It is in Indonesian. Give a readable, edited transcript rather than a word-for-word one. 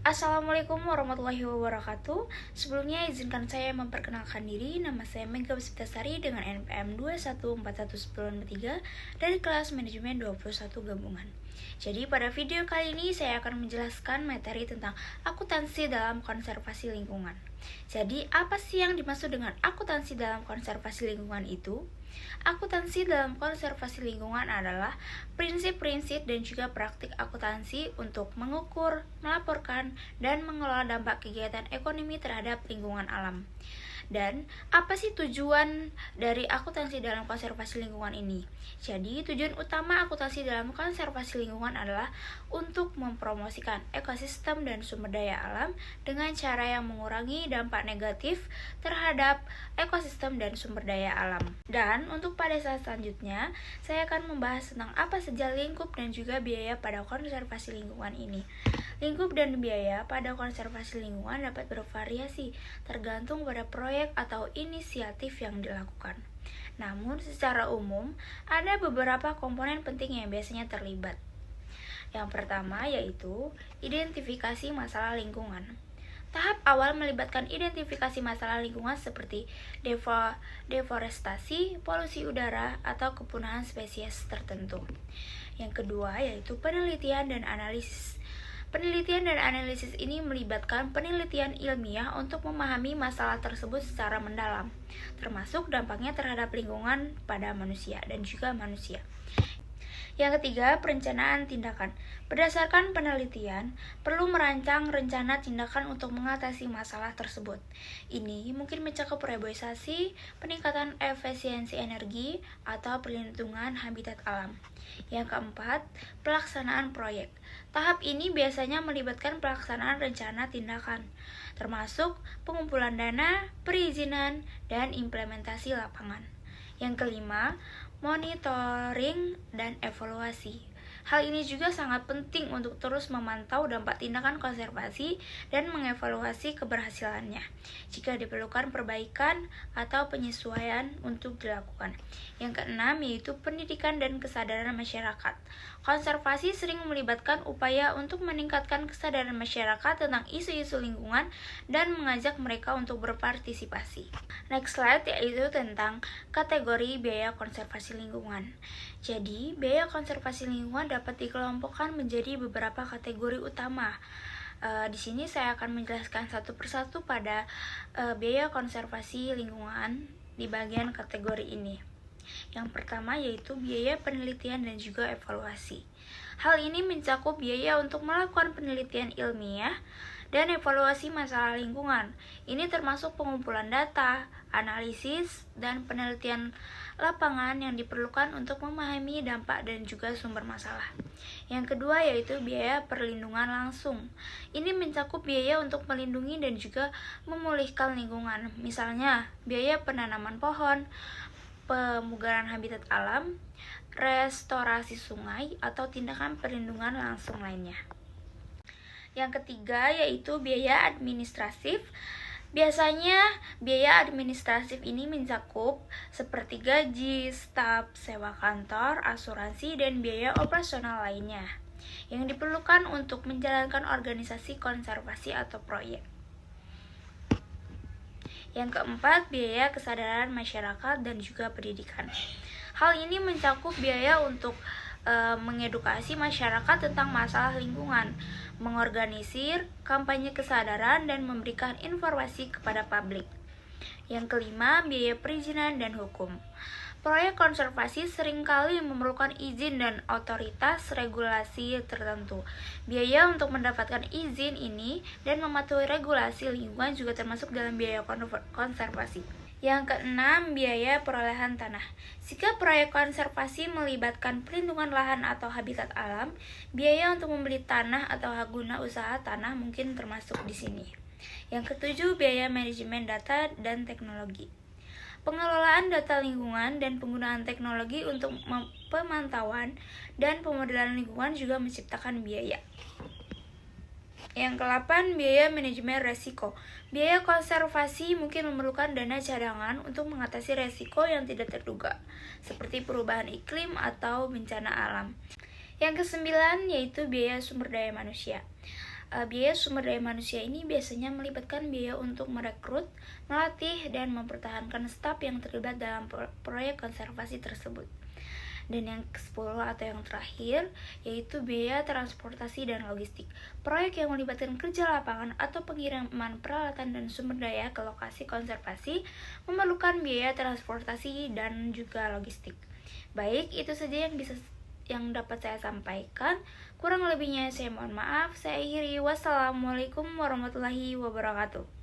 Assalamualaikum warahmatullahi wabarakatuh. Sebelumnya izinkan saya memperkenalkan diri. Nama saya Mega Puspitasari dengan NPM 2141193 dari kelas manajemen 21 gabungan. Jadi pada video kali ini saya akan menjelaskan materi tentang akuntansi dalam konservasi lingkungan. Jadi apa sih yang dimaksud dengan akuntansi dalam konservasi lingkungan itu? Akuntansi dalam konservasi lingkungan adalah prinsip-prinsip dan juga praktik akuntansi untuk mengukur, melaporkan, dan mengelola dampak kegiatan ekonomi terhadap lingkungan alam. Dan apa sih tujuan dari akuntansi dalam konservasi lingkungan ini? Jadi tujuan utama akuntansi dalam konservasi lingkungan adalah untuk mempromosikan ekosistem dan sumber daya alam dengan cara yang mengurangi dampak negatif terhadap ekosistem dan sumber daya alam. Dan untuk pada saat selanjutnya, saya akan membahas tentang apa saja lingkup dan juga biaya pada konservasi lingkungan ini. Lingkup dan biaya pada konservasi lingkungan dapat bervariasi tergantung pada proyek atau inisiatif yang dilakukan. Namun, secara umum, ada beberapa komponen penting yang biasanya terlibat. Yang pertama yaitu identifikasi masalah lingkungan. Tahap awal melibatkan identifikasi masalah lingkungan seperti deforestasi, polusi udara, atau kepunahan spesies tertentu. Yang kedua yaitu penelitian dan analisis. Penelitian dan analisis ini melibatkan penelitian ilmiah untuk memahami masalah tersebut secara mendalam, termasuk dampaknya terhadap lingkungan pada manusia dan juga manusia. Yang ketiga, perencanaan tindakan. Berdasarkan penelitian, perlu merancang rencana tindakan untuk mengatasi masalah tersebut. Ini mungkin mencakup reboisasi, peningkatan efisiensi energi, atau perlindungan habitat alam. Yang keempat, pelaksanaan proyek. Tahap ini biasanya melibatkan pelaksanaan rencana tindakan, termasuk pengumpulan dana, perizinan, dan implementasi lapangan. Yang kelima, monitoring dan evaluasi. Hal ini juga sangat penting untuk terus memantau dampak tindakan konservasi dan mengevaluasi keberhasilannya jika diperlukan perbaikan atau penyesuaian untuk dilakukan. Yang keenam yaitu pendidikan dan kesadaran masyarakat. Konservasi sering melibatkan upaya untuk meningkatkan kesadaran masyarakat tentang isu-isu lingkungan dan mengajak mereka untuk berpartisipasi. Next slide yaitu tentang kategori biaya konservasi lingkungan. Jadi, biaya konservasi lingkungan dapat dikelompokkan menjadi beberapa kategori utama. Di sini saya akan menjelaskan satu persatu pada biaya konservasi lingkungan di bagian kategori ini. Yang pertama yaitu biaya penelitian dan juga evaluasi. Hal ini mencakup biaya untuk melakukan penelitian ilmiah dan evaluasi masalah lingkungan. Ini termasuk pengumpulan data, analisis, dan penelitian lapangan yang diperlukan untuk memahami dampak dan juga sumber masalah. Yang kedua yaitu biaya perlindungan langsung. Ini mencakup biaya untuk melindungi dan juga memulihkan lingkungan. Misalnya, biaya penanaman pohon, pemugaran habitat alam, restorasi sungai, atau tindakan perlindungan langsung lainnya. Yang ketiga yaitu biaya administratif. Biasanya biaya administratif ini mencakup seperti gaji, staf, sewa kantor, asuransi, dan biaya operasional lainnya yang diperlukan untuk menjalankan organisasi konservasi atau proyek. Yang keempat, biaya kesadaran masyarakat dan juga pendidikan. Hal ini mencakup biaya untuk mengedukasi masyarakat tentang masalah lingkungan, mengorganisir kampanye kesadaran, dan memberikan informasi kepada publik. Yang kelima, biaya perizinan dan hukum. Proyek konservasi seringkali memerlukan izin dan otoritas regulasi tertentu. Biaya untuk mendapatkan izin ini dan mematuhi regulasi lingkungan juga termasuk dalam biaya konservasi. Yang keenam, biaya perolehan tanah. Jika proyek konservasi melibatkan pelindungan lahan atau habitat alam, biaya untuk membeli tanah atau hak guna usaha tanah mungkin termasuk di sini. Yang ketujuh, biaya manajemen data dan teknologi. Pengelolaan data lingkungan dan penggunaan teknologi untuk pemantauan dan pemodelan lingkungan juga menciptakan biaya. Yang ke-8, biaya manajemen resiko. Biaya konservasi mungkin memerlukan dana cadangan untuk mengatasi resiko yang tidak terduga, seperti perubahan iklim atau bencana alam. Yang ke-9 yaitu biaya sumber daya manusia. Biaya sumber daya manusia ini biasanya melibatkan biaya untuk merekrut, melatih, dan mempertahankan staf yang terlibat dalam proyek konservasi tersebut. Dan yang ke-10 atau yang terakhir yaitu biaya transportasi dan logistik. Proyek yang melibatkan kerja lapangan atau pengiriman peralatan dan sumber daya ke lokasi konservasi memerlukan biaya transportasi dan juga logistik. Baik, itu saja yang dapat saya sampaikan. Kurang lebihnya saya mohon maaf. Saya akhiri. Wassalamualaikum warahmatullahi wabarakatuh.